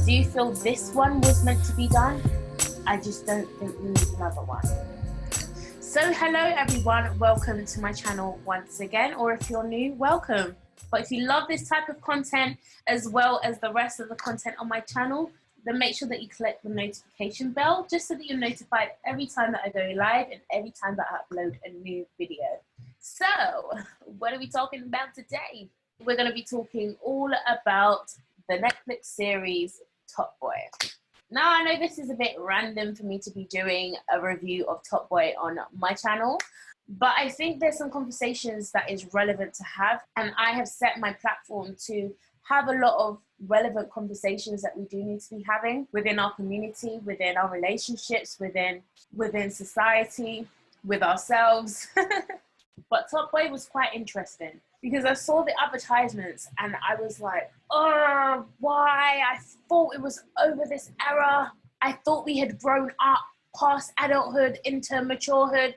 do you feel this one was meant to be done? I just don't think we need another one. So hello everyone, welcome to my channel once again, or if you're new, welcome. But if you love this type of content as well as the rest of the content on my channel, then make sure that you click the notification bell just so that you're notified every time that I go live and every time that I upload a new video. So what are we talking about today? We're going to be talking all about the Netflix series Top Boy. Now I know this is a bit random for me to be doing a review of Top Boy on my channel, but I think there's some conversations that is relevant to have, and I have set my platform to have a lot of relevant conversations that we do need to be having within our community, within our relationships, within society, with ourselves. But Top Boy was quite interesting because I saw the advertisements and I was like, oh, why? I thought it was over this era. I thought we had grown up past adulthood into maturehood.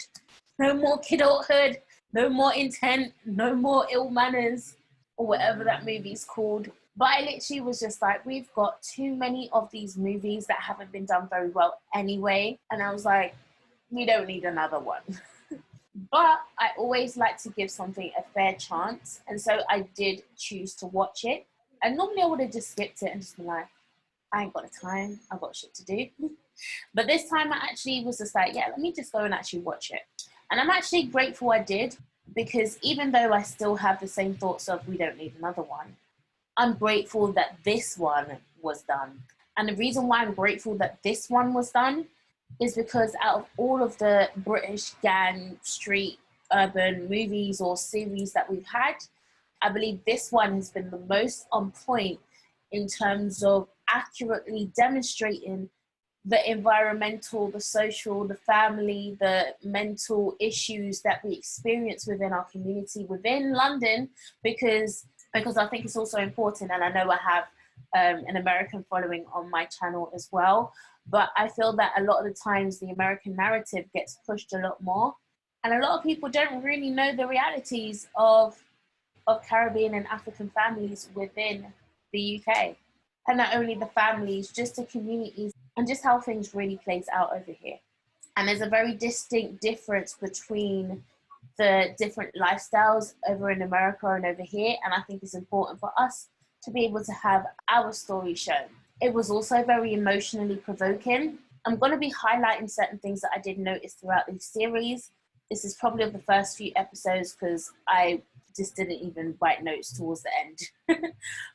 No more kidulthood, no more intent, no more ill manners, or whatever that movie's called. But I literally was just like, we've got too many of these movies that haven't been done very well anyway. And I was like, we don't need another one. But I always like to give something a fair chance. And so I did choose to watch it. And normally I would have just skipped it and just been like, I ain't got the time, I've got shit to do. But this time I actually was just like, yeah, let me just go and actually watch it. And I'm actually grateful I did, because even though I still have the same thoughts of we don't need another one, I'm grateful that this one was done. And the reason why I'm grateful that this one was done is because out of all of the British gang, street, urban movies or series that we've had, I believe this one has been the most on point in terms of accurately demonstrating the environmental, the social, the family, the mental issues that we experience within our community, within London, because I think it's also important, and I know I have an American following on my channel as well, but I feel that a lot of the times the American narrative gets pushed a lot more, and a lot of people don't really know the realities of Caribbean and African families within the UK. And not only the families, just the communities, and just how things really plays out over here. And there's a very distinct difference between the different lifestyles over in America and over here. And I think it's important for us to be able to have our story shown. It was also very emotionally provoking. I'm going to be highlighting certain things that I did notice throughout this series. This is probably of the first few episodes because I just didn't even write notes towards the end.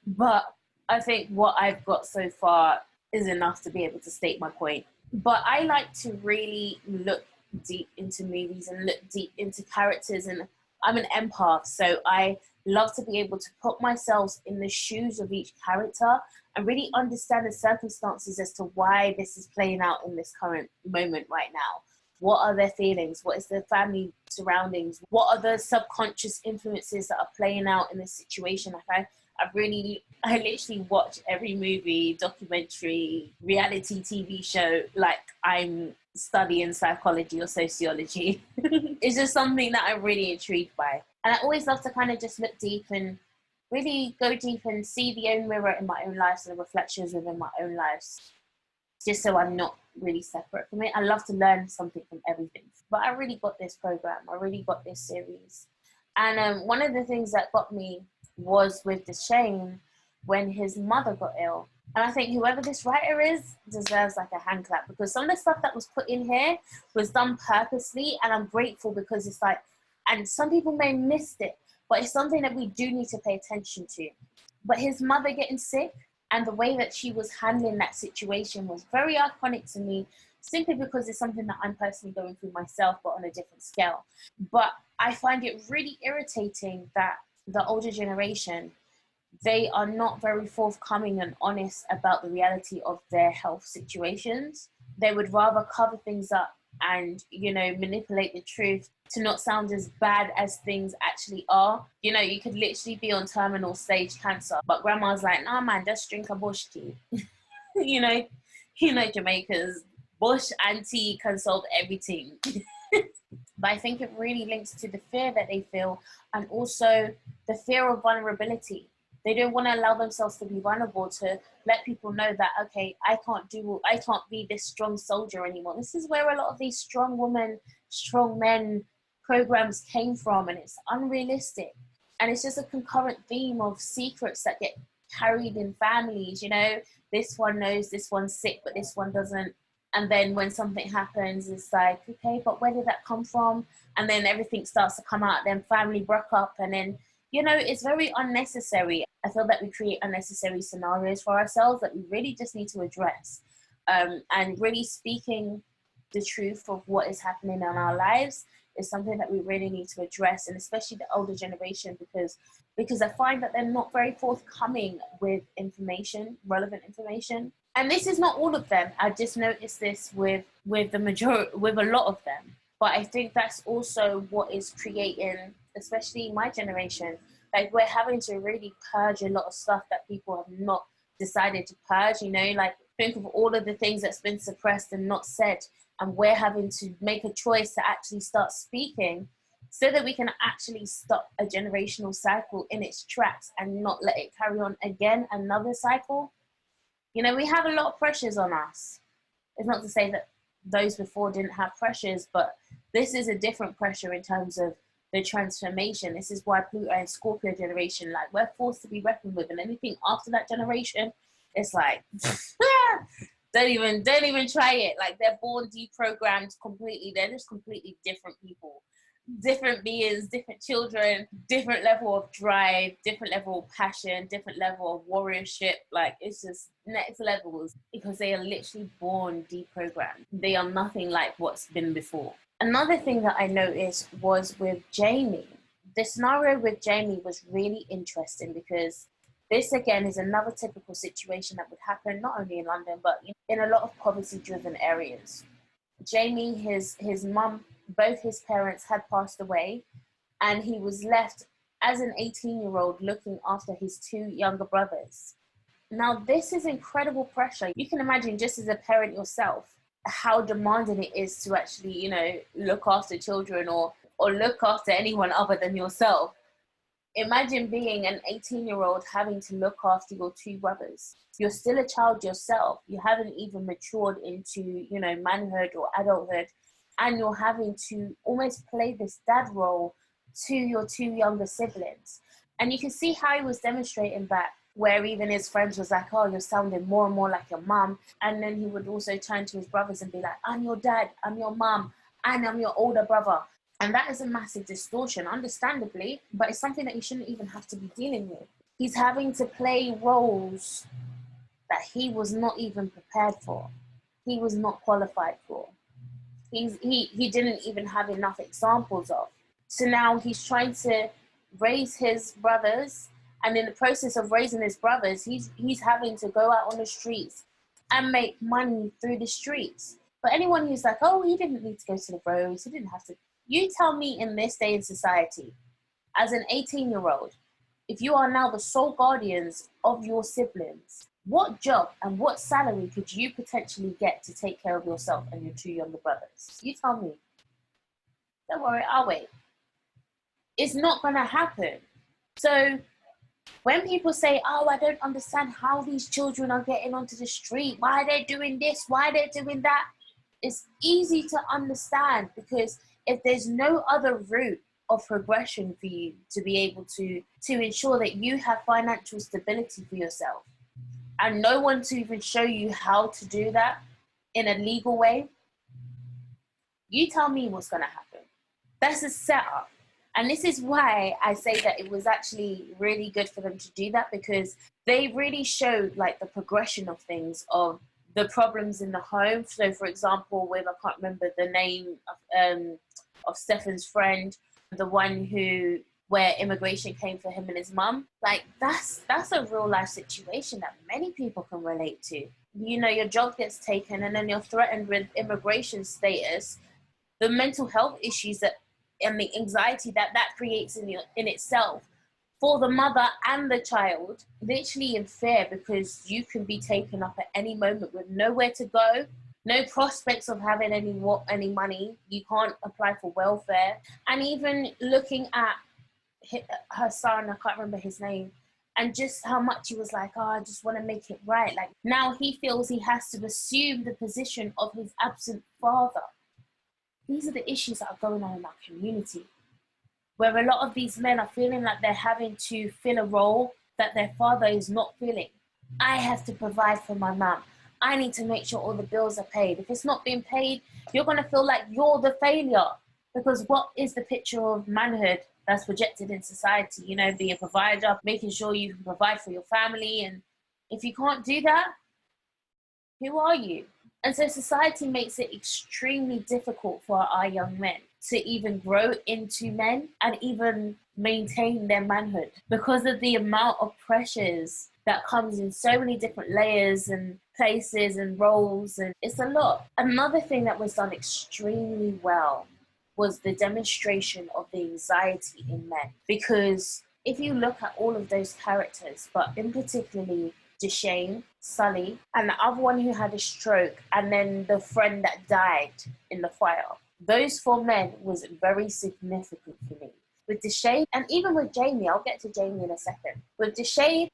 But I think what I've got so far is enough to be able to state my point. But I like to really look deep into movies and look deep into characters, and I'm an empath, so I love to be able to put myself in the shoes of each character and really understand the circumstances as to why this is playing out in this current moment right now. What are their feelings? What is their family surroundings? What are the subconscious influences that are playing out in this situation? Like I literally watch every movie, documentary, reality TV show like I'm studying psychology or sociology. It's just something that I'm really intrigued by. And I always love to kind of just look deep and really go deep and see the own mirror in my own life and the reflections within my own lives, just so I'm not really separate from it. I love to learn something from everything. But I really got this program. I really got this series. And one of the things that got me was with Shane when his mother got ill. And I think whoever this writer is deserves like a hand clap, because some of the stuff that was put in here was done purposely, and I'm grateful because it's like, and some people may have missed it, but it's something that we do need to pay attention to. But his mother getting sick and the way that she was handling that situation was very iconic to me, simply because it's something that I'm personally going through myself, but on a different scale. But I find it really irritating that the older generation, they are not very forthcoming and honest about the reality of their health situations. They would rather cover things up and, manipulate the truth to not sound as bad as things actually are. You could literally be on terminal stage cancer, but grandma's like, nah man, just drink a bush tea. Jamaica's bush and tea can solve everything. But I think it really links to the fear that they feel, and also the fear of vulnerability. They don't want to allow themselves to be vulnerable, to let people know that, okay, I can't be this strong soldier anymore. This is where a lot of these strong women, strong men programs came from, and it's unrealistic. And it's just a concurrent theme of secrets that get carried in families. You know, this one knows this one's sick, but this one doesn't. And then when something happens, it's like, okay, but where did that come from? And then everything starts to come out. Then family broke up, and then, you know, it's very unnecessary. I feel that we create unnecessary scenarios for ourselves that we really just need to address. And really speaking the truth of what is happening in our lives is something that we really need to address, and especially the older generation, because I find that they're not very forthcoming with information, relevant information. And this is not all of them. I just noticed this with the majority, with a lot of them. But I think that's also what is creating, especially my generation, like we're having to really purge a lot of stuff that people have not decided to purge, you know, like think of all of the things that's been suppressed and not said, and we're having to make a choice to actually start speaking so that we can actually stop a generational cycle in its tracks and not let it carry on again, another cycle. You know, we have a lot of pressures on us. It's not to say that those before didn't have pressures, but this is a different pressure in terms of the transformation. This is why Pluto and Scorpio generation, like, we're forced to be reckoned with, and anything after that generation, it's like, don't even try it. Like, they're born deprogrammed completely. They're just completely different people, different beings, different children, different level of drive, different level of passion, different level of warriorship. Like, it's just next levels, because they are literally born deprogrammed. They are nothing like what's been before. Another thing that I noticed was with Jamie. The scenario with Jamie was really interesting, because this again is another typical situation that would happen not only in London but in a lot of poverty-driven areas. Jamie, his mum, both his parents had passed away, and he was left as an 18-year-old looking after his two younger brothers. Now, this is incredible pressure. You can imagine, just as a parent yourself, how demanding it is to actually, you know, look after children or look after anyone other than yourself. Imagine being an 18-year-old having to look after your two brothers. You're still a child yourself. You haven't even matured into, you know, manhood or adulthood. And you're having to almost play this dad role to your two younger siblings. And you can see how he was demonstrating that, where even his friends was like, oh, you're sounding more and more like your mum. And then he would also turn to his brothers and be like, I'm your dad, I'm your mum, and I'm your older brother. And that is a massive distortion, understandably, but it's something that you shouldn't even have to be dealing with. He's having to play roles that he was not even prepared for. He was not qualified for. He didn't even have enough examples of. So now he's trying to raise his brothers, and in the process of raising his brothers, he's having to go out on the streets and make money through the streets. But anyone who's like, oh, he didn't need to go to the roads, he didn't have to. You tell me, in this day in society, as an 18-year-old, if you are now the sole guardians of your siblings, what job and what salary could you potentially get to take care of yourself and your two younger brothers? You tell me. Don't worry, I'll wait. It's not going to happen. So when people say, oh, I don't understand how these children are getting onto the street, why are they doing this, why are they doing that? It's easy to understand, because if there's no other route of progression for you to be able to ensure that you have financial stability for yourself, and no one to even show you how to do that in a legal way, you tell me what's going to happen. That's a setup. And this is why I say that it was actually really good for them to do that, because they really showed like the progression of things, of the problems in the home. So for example, with, I can't remember the name of Stefan's friend, the one where immigration came for him and his mum, like that's a real life situation that many people can relate to. You know, your job gets taken and then you're threatened with immigration status, the mental health issues that and the anxiety that creates in itself for the mother and the child, literally in fear, because you can be taken up at any moment with nowhere to go, no prospects of having any money. You can't apply for welfare. And even looking at her son, I can't remember his name, and just how much he was like, oh, I just want to make it right. Like now he feels he has to assume the position of his absent father. These are the issues that are going on in our community, where a lot of these men are feeling like they're having to fill a role that their father is not filling. I have to provide for my mum. I need to make sure all the bills are paid. If it's not being paid, you're going to feel like you're the failure. Because what is the picture of manhood that's projected in society? You know, being a provider, making sure you can provide for your family. And if you can't do that, who are you? And so society makes it extremely difficult for our young men to even grow into men and even maintain their manhood because of the amount of pressures that comes in so many different layers and places and roles, and it's a lot. Another thing that was done extremely well was the demonstration of the anxiety in men, because if you look at all of those characters, but in particularly Deshane, Sully, and the other one who had a stroke, and then the friend that died in the fire. Those four men was very significant for me. With Deshane, and even with Jamie, I'll get to Jamie in a second. With Deshane,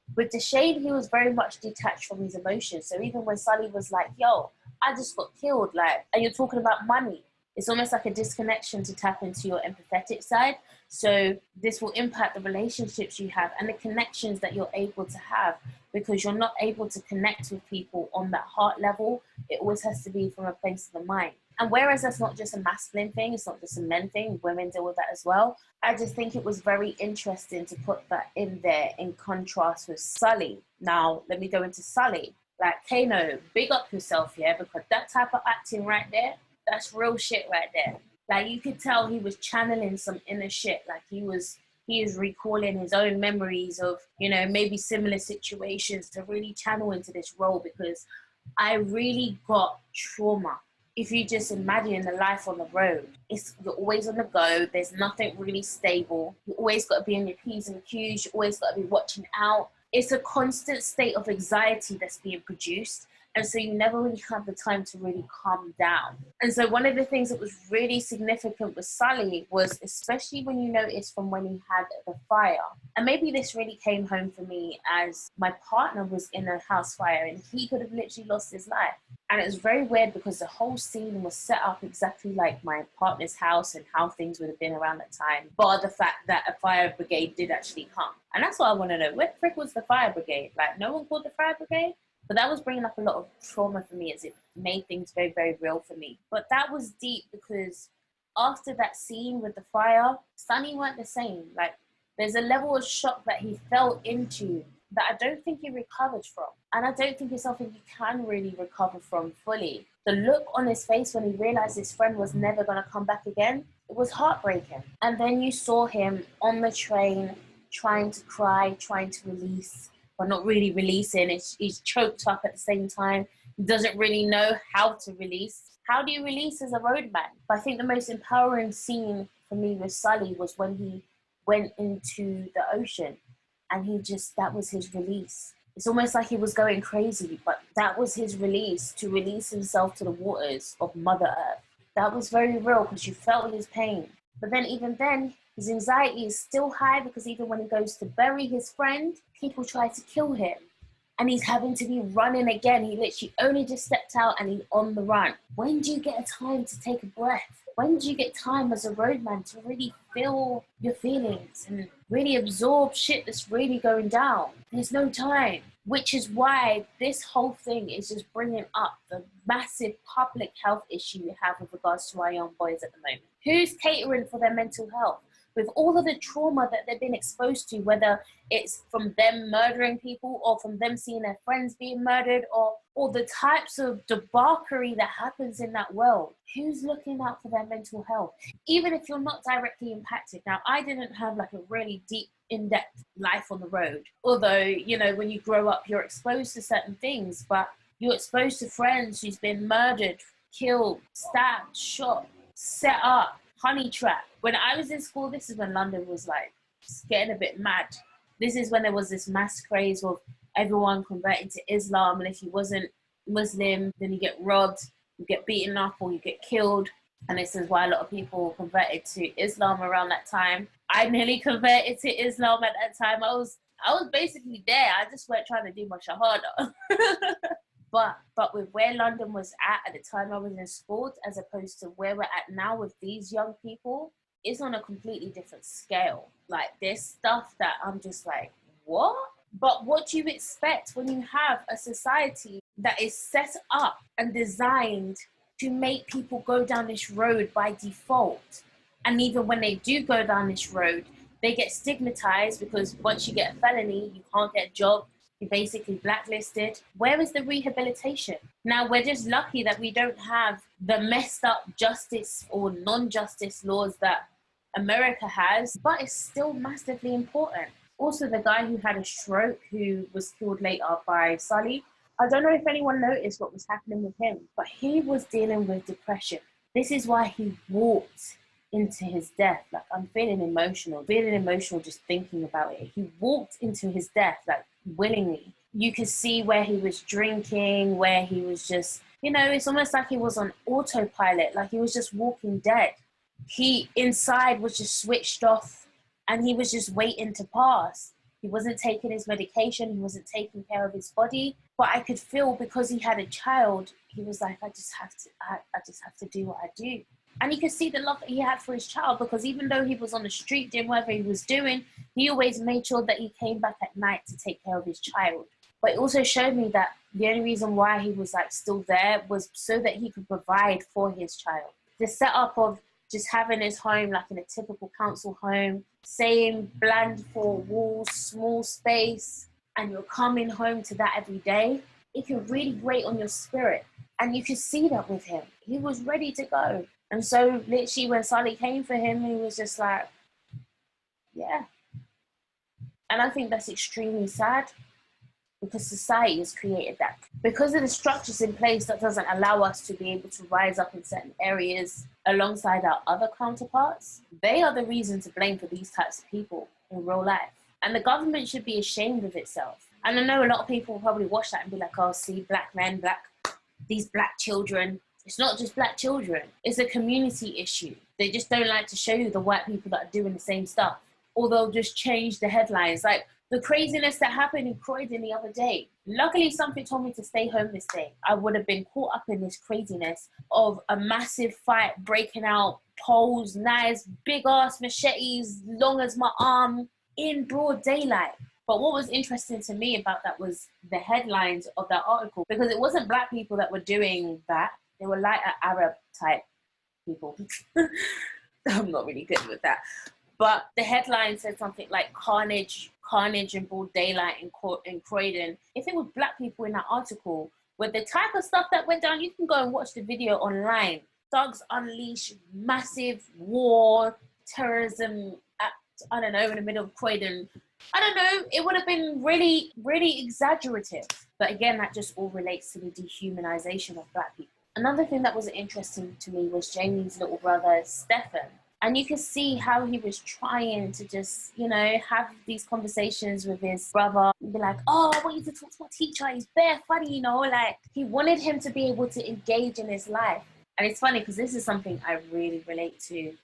he was very much detached from his emotions. So even when Sully was like, yo, I just got killed, like, and you're talking about money, it's almost like a disconnection to tap into your empathetic side. So this will impact the relationships you have and the connections that you're able to have, because you're not able to connect with people on that heart level. It always has to be from a place of the mind. And whereas that's not just a masculine thing, it's not just a men thing, women deal with that as well. I just think it was very interesting to put that in there in contrast with Sully. Now, let me go into Sully. Like, Kano, big up yourself, yeah, because that type of acting right there, that's real shit right there. Like, you could tell he was channeling some inner shit. Like, he is recalling his own memories of, you know, maybe similar situations to really channel into this role, because I really got trauma. If you just imagine the life on the road, you're always on the go. There's nothing really stable. You always got to be on your P's and Q's. You always got to be watching out. It's a constant state of anxiety that's being produced. And so you never really have the time to really calm down. And so one of the things that was really significant with Sully was, especially when you notice from when he had the fire, and maybe this really came home for me as my partner was in a house fire and he could have literally lost his life. And it was very weird because the whole scene was set up exactly like my partner's house and how things would have been around that time, bar the fact that a fire brigade did actually come. And that's what I want to know. Where the frick was the fire brigade? Like, no one called the fire brigade? But that was bringing up a lot of trauma for me, as it made things very, very real for me. But that was deep because after that scene with the fire, Sunny weren't the same. Like, there's a level of shock that he fell into that I don't think he recovered from. And I don't think it's something you can really recover from fully. The look on his face when he realized his friend was never going to come back again, it was heartbreaking. And then you saw him on the train trying to cry, trying to release, but not really releasing. He's choked up at the same time. He doesn't really know how to release. How do you release as a roadman? But I think the most empowering scene for me with Sully was when he went into the ocean and that was his release. It's almost like he was going crazy, but that was his release, to release himself to the waters of Mother Earth. That was very real because you felt his pain. But then even then, his anxiety is still high because even when he goes to bury his friend, people try to kill him. And he's having to be running again. He literally only just stepped out and he's on the run. When do you get a time to take a breath? When do you get time as a roadman to really feel your feelings and really absorb shit that's really going down? There's no time, which is why this whole thing is just bringing up the massive public health issue we have with regards to our young boys at the moment. Who's catering for their mental health? With all of the trauma that they've been exposed to, whether it's from them murdering people or from them seeing their friends being murdered, or the types of debauchery that happens in that world. Who's looking out for their mental health? Even if you're not directly impacted. Now, I didn't have like a really deep, in-depth life on the road. Although, you know, when you grow up, you're exposed to certain things, but you're exposed to friends who's been murdered, killed, stabbed, shot, set up, honey trap. When I was in school, this is when London was like getting a bit mad. This is when there was this mass craze of everyone converting to Islam, and if you wasn't Muslim, then you get robbed, you get beaten up, or you get killed. And this is why a lot of people converted to Islam around that time. I nearly converted to Islam at that time. I was basically there. I just weren't trying to do my shahada. But with where London was at the time I was in school, as opposed to where we're at now with these young people, it's on a completely different scale. Like, there's stuff that I'm just like, what? But what do you expect when you have a society that is set up and designed to make people go down this road by default? And even when they do go down this road, they get stigmatized because once you get a felony, you can't get a job. You're basically blacklisted. Where is the rehabilitation? Now, we're just lucky that we don't have the messed up justice or non-justice laws that America has, but it's still massively important. Also, the guy who had a stroke, who was killed later by Sully, I don't know if anyone noticed what was happening with him, but he was dealing with depression. This is why he walked into his death. Like, I'm feeling emotional just thinking about it. He walked into his death, like, willingly. You could see where he was drinking, where he was just, it's almost like he was on autopilot, like he was just walking dead. He inside was just switched off and he was just waiting to pass. He wasn't taking his medication, he wasn't taking care of his body. But I could feel, because he had a child, he was like, I just have to do what I do. And you could see the love that he had for his child, because even though he was on the street doing whatever he was doing, he always made sure that he came back at night to take care of his child. But it also showed me that the only reason why he was like still there was so that he could provide for his child. The setup of just having his home like in a typical council home, same bland four walls, small space, and you're coming home to that every day, it can really grate on your spirit. And you could see that with him. He was ready to go. And so literally when Sully came for him, he was just like, yeah. And I think that's extremely sad, because society has created that. Because of the structures in place that doesn't allow us to be able to rise up in certain areas alongside our other counterparts, they are the reason to blame for these types of people in real life. And the government should be ashamed of itself. And I know a lot of people will probably watch that and be like, oh, see, black men, these black children. It's not just black children. It's a community issue. They just don't like to show you the white people that are doing the same stuff. Or they'll just change the headlines. Like the craziness that happened in Croydon the other day. Luckily, something told me to stay home this day. I would have been caught up in this craziness of a massive fight breaking out, poles, knives, big ass machetes, long as my arm, in broad daylight. But what was interesting to me about that was the headlines of that article, because it wasn't black people that were doing that. They were lighter Arab type people. I'm not really good with that. But the headline said something like carnage in broad daylight in Croydon. If it was black people in that article, with the type of stuff that went down, you can go and watch the video online. Thugs unleash massive war, terrorism, I don't know, in the middle of Croydon. I don't know, it would have been really, really exaggerative. But again, that just all relates to the dehumanization of black people. Another thing that was interesting to me was Jamie's little brother, Stefan. And you can see how he was trying to just, have these conversations with his brother and be like, oh, I want you to talk to my teacher. He's bare funny, like he wanted him to be able to engage in his life. And it's funny because this is something I really relate to,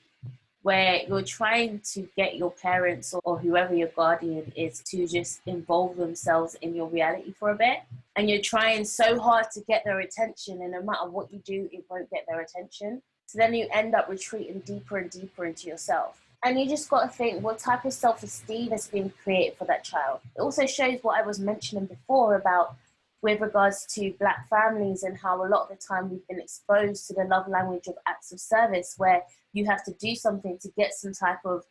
where you're trying to get your parents or whoever your guardian is to just involve themselves in your reality for a bit. And you're trying so hard to get their attention, and no matter what you do, it won't get their attention. So then you end up retreating deeper and deeper into yourself. And you just got to think, what type of self-esteem has been created for that child? It also shows what I was mentioning before about with regards to black families and how a lot of the time we've been exposed to the love language of acts of service, where you have to do something to get some type of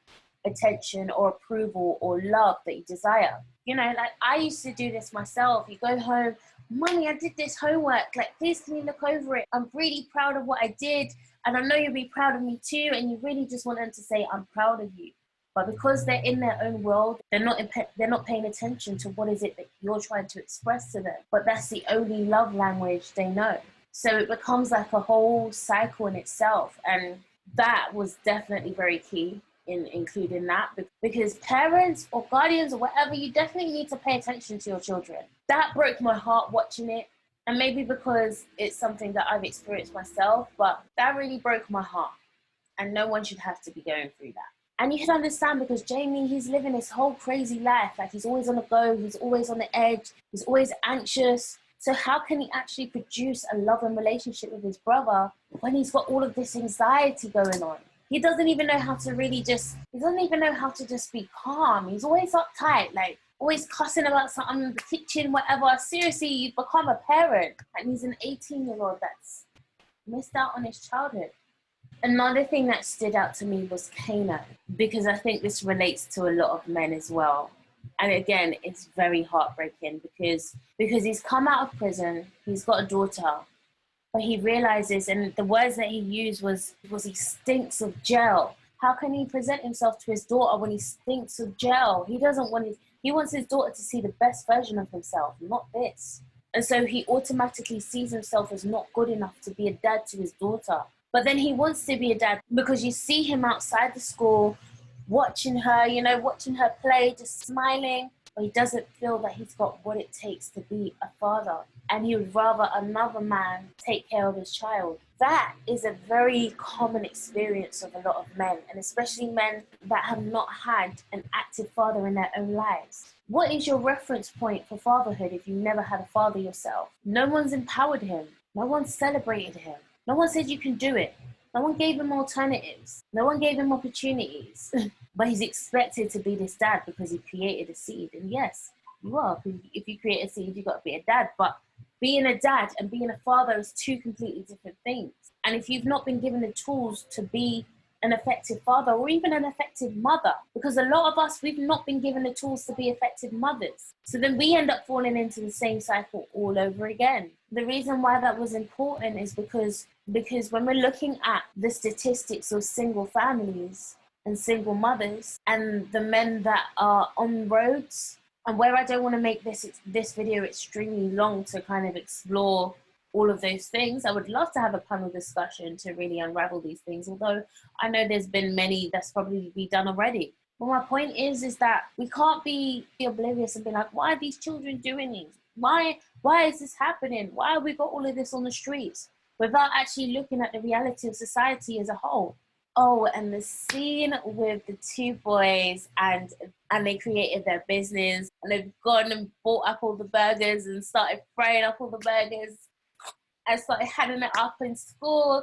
attention or approval or love that you desire. Like I used to do this myself. You go home, Mommy, I did this homework. Like, please can you look over it? I'm really proud of what I did. And I know you'll be proud of me too. And you really just want them to say, I'm proud of you. But because they're in their own world, they're not paying attention to what is it that you're trying to express to them. But that's the only love language they know. So it becomes like a whole cycle in itself. And that was definitely very key in including that, because parents or guardians or whatever, you definitely need to pay attention to your children. That broke my heart watching it. And maybe because it's something that I've experienced myself, but that really broke my heart. And no one should have to be going through that. And you can understand, because Jamie, he's living his whole crazy life. Like, he's always on the go, he's always on the edge, he's always anxious. So how can he actually produce a loving relationship with his brother when he's got all of this anxiety going on? He doesn't even know how to just be calm. He's always uptight, like always cussing about something in the kitchen, whatever. Seriously, you've become a parent. And he's an 18-year-old that's missed out on his childhood. Another thing that stood out to me was Kano, because I think this relates to a lot of men as well. And again, it's very heartbreaking because he's come out of prison, he's got a daughter, but he realizes, and the words that he used was he stinks of gel. How can he present himself to his daughter when he stinks of gel? He wants his daughter to see the best version of himself, not this. And so he automatically sees himself as not good enough to be a dad to his daughter. But then he wants to be a dad because you see him outside the school, watching her play, just smiling. But he doesn't feel that he's got what it takes to be a father. And he would rather another man take care of his child. That is a very common experience of a lot of men, and especially men that have not had an active father in their own lives. What is your reference point for fatherhood if you never had a father yourself? No one's empowered him. No one celebrated him. No one said you can do it. No one gave him alternatives. No one gave him opportunities. But he's expected to be this dad because he created a seed. And yes, you are. If you create a seed, you've got to be a dad. But being a dad and being a father is two completely different things. And if you've not been given the tools to be an effective father or even an effective mother, because a lot of us, we've not been given the tools to be effective mothers. So then we end up falling into the same cycle all over again. The reason why that was important is because when we're looking at the statistics of single families and single mothers and the men that are on roads, and where I don't want to make this video extremely long to kind of explore all of those things. I would love to have a panel discussion to really unravel these things, although I know there's been many that's probably been done already. But my point is that we can't be oblivious and be like, why are these children doing these? Why is this happening? Why have we got all of this on the streets? Without actually looking at the reality of society as a whole. Oh, and the scene with the two boys and they created their business and they've gone and bought up all the burgers and started frying up all the burgers and started handing it up in school.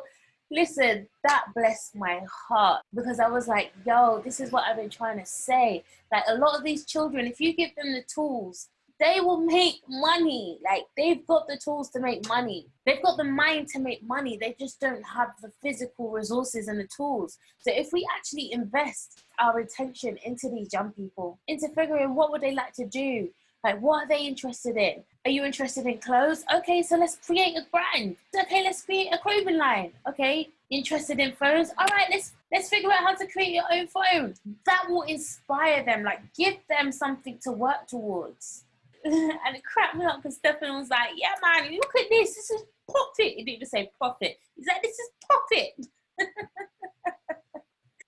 Listen, that blessed my heart because I was like, yo, this is what I've been trying to say. Like, a lot of these children, if you give them the tools, they will make money. Like, they've got the tools to make money. They've got the mind to make money. They just don't have the physical resources and the tools. So if we actually invest our attention into these young people, into figuring what would they like to do, like, what are they interested in? Are you interested in clothes? Okay, so let's create a brand. Okay, let's create a clothing line. Okay, interested in phones? All right, let's figure out how to create your own phone. That will inspire them. Like, give them something to work towards. And it cracked me up because Stefan was like, yeah, man, look at this. This is profit. He didn't even say profit. He's like, this is profit.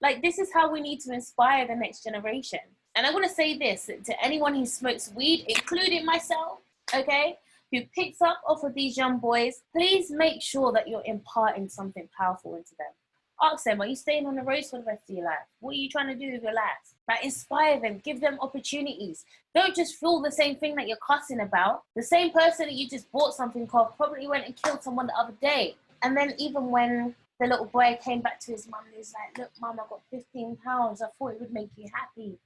Like, this is how we need to inspire the next generation. And I want to say this to anyone who smokes weed, including myself, okay, who picks up off of these young boys, please make sure that you're imparting something powerful into them. Ask them, are you staying on the roads for the rest of your life? What are you trying to do with your life? Like, inspire them, give them opportunities. Don't just feel the same thing that you're cussing about. The same person that you just bought something off probably went and killed someone the other day. And then even when the little boy came back to his mum and he was like, look, mum, I got £15. I thought it would make you happy.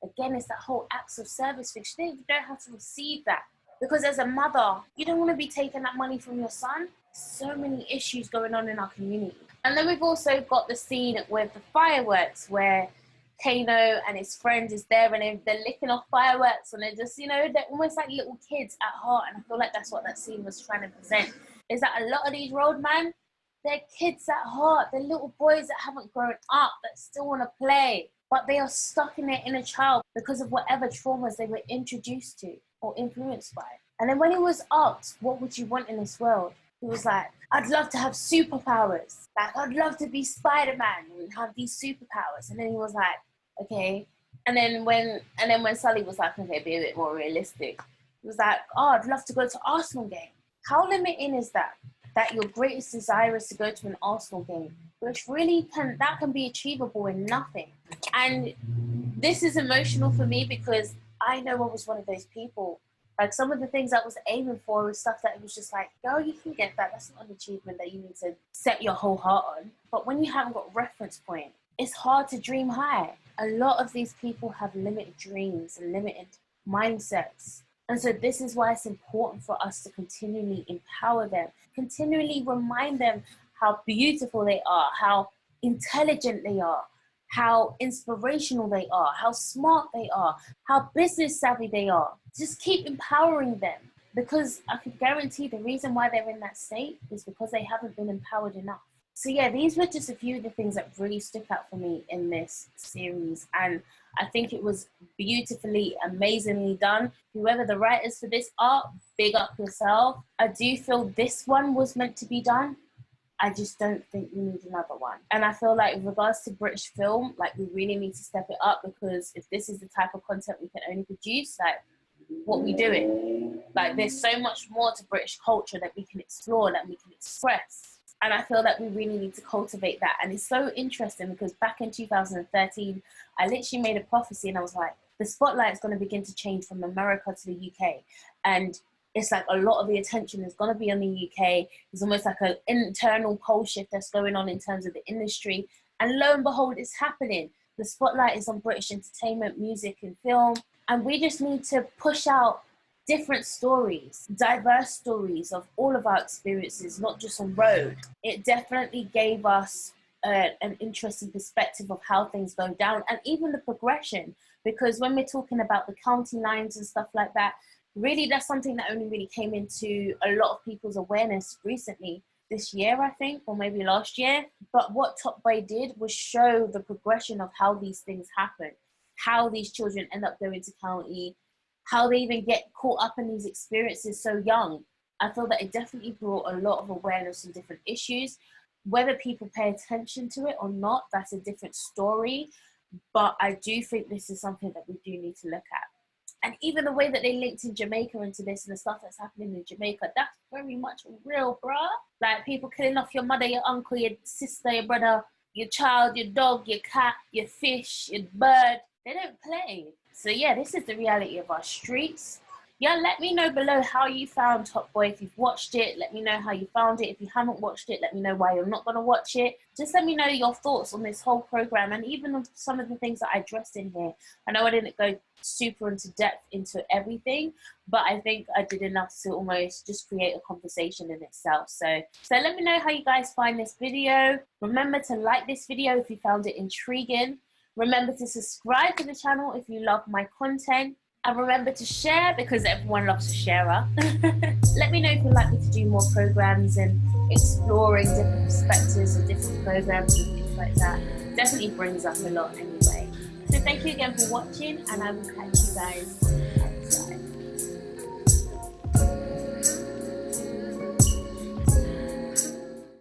Again, it's that whole acts of service thing. She didn't know how to receive that. Because as a mother, you don't want to be taking that money from your son. So many issues going on in our community. And then we've also got the scene with the fireworks where Kano and his friend is there and they're licking off fireworks and they're just, they're almost like little kids at heart. And I feel like that's what that scene was trying to present. Is that a lot of these roadmen, they're kids at heart. They're little boys that haven't grown up, that still want to play. But they are stuck in their inner child because of whatever traumas they were introduced to or influenced by. And then when he was asked, what would you want in this world? He was like, I'd love to have superpowers. Like, I'd love to be Spider-Man and have these superpowers. And then he was like, okay. And then when Sully was like, okay, be a bit more realistic. He was like, oh, I'd love to go to Arsenal game. How limiting is that? that your greatest desire is to go to an Arsenal game, which really can be achievable in nothing. And this is emotional for me because I know I was one of those people. Like, some of the things I was aiming for was stuff that it was just like, girl, you can get that. That's not an achievement that you need to set your whole heart on. But when you haven't got a reference point, it's hard to dream high. A lot of these people have limited dreams and limited mindsets. And so this is why it's important for us to continually empower them, continually remind them how beautiful they are, how intelligent they are, how inspirational they are, how smart they are, how business savvy they are. Just keep empowering them, because I can guarantee the reason why they're in that state is because they haven't been empowered enough. So yeah, these were just a few of the things that really stuck out for me in this series. And I think it was beautifully, amazingly done. Whoever the writers for this are, big up yourself. I do feel this one was meant to be done. I just don't think we need another one. And I feel like with regards to British film, like, we really need to step it up, because if this is the type of content we can only produce, like, what we doing? Like, there's so much more to British culture that we can explore, that we can express. And I feel that we really need to cultivate that. And it's so interesting because back in 2013, I literally made a prophecy and I was like, the spotlight is going to begin to change from America to the UK. And it's like a lot of the attention is going to be on the UK. It's almost like an internal pole shift that's going on in terms of the industry. And lo and behold, it's happening. The spotlight is on British entertainment, music and film. And we just need to push out different stories, diverse stories of all of our experiences, not just on road. It definitely gave us an interesting perspective of how things go down, and even the progression, because when we're talking about the county lines and stuff like that, really that's something that only really came into a lot of people's awareness recently, this year I think, or maybe last year. But what Top Boy did was show the progression of how these things happen, how these children end up going to county, how they even get caught up in these experiences so young. I feel that it definitely brought a lot of awareness on different issues. Whether people pay attention to it or not, that's a different story. But I do think this is something that we do need to look at. And even the way that they linked in Jamaica into this and the stuff that's happening in Jamaica, that's very much real, bruh. Like, people killing off your mother, your uncle, your sister, your brother, your child, your dog, your cat, your fish, your bird. They don't play. So yeah, this is the reality of our streets. Yeah, let me know below how you found Top Boy. If you've watched it, let me know how you found it. If you haven't watched it, let me know why you're not going to watch it. Just let me know your thoughts on this whole program, and even on some of the things that I addressed in here. I know I didn't go super into depth into everything, but I think I did enough to almost just create a conversation in itself. So let me know how you guys find this video. Remember to like this video if you found it intriguing. Remember to subscribe to the channel if you love my content. And remember to share, because everyone loves a sharer. Let me know if you'd like me to do more programs and exploring different perspectives of different programs and things like that. Definitely brings up a lot anyway. So thank you again for watching, and I will catch you guys on the other side.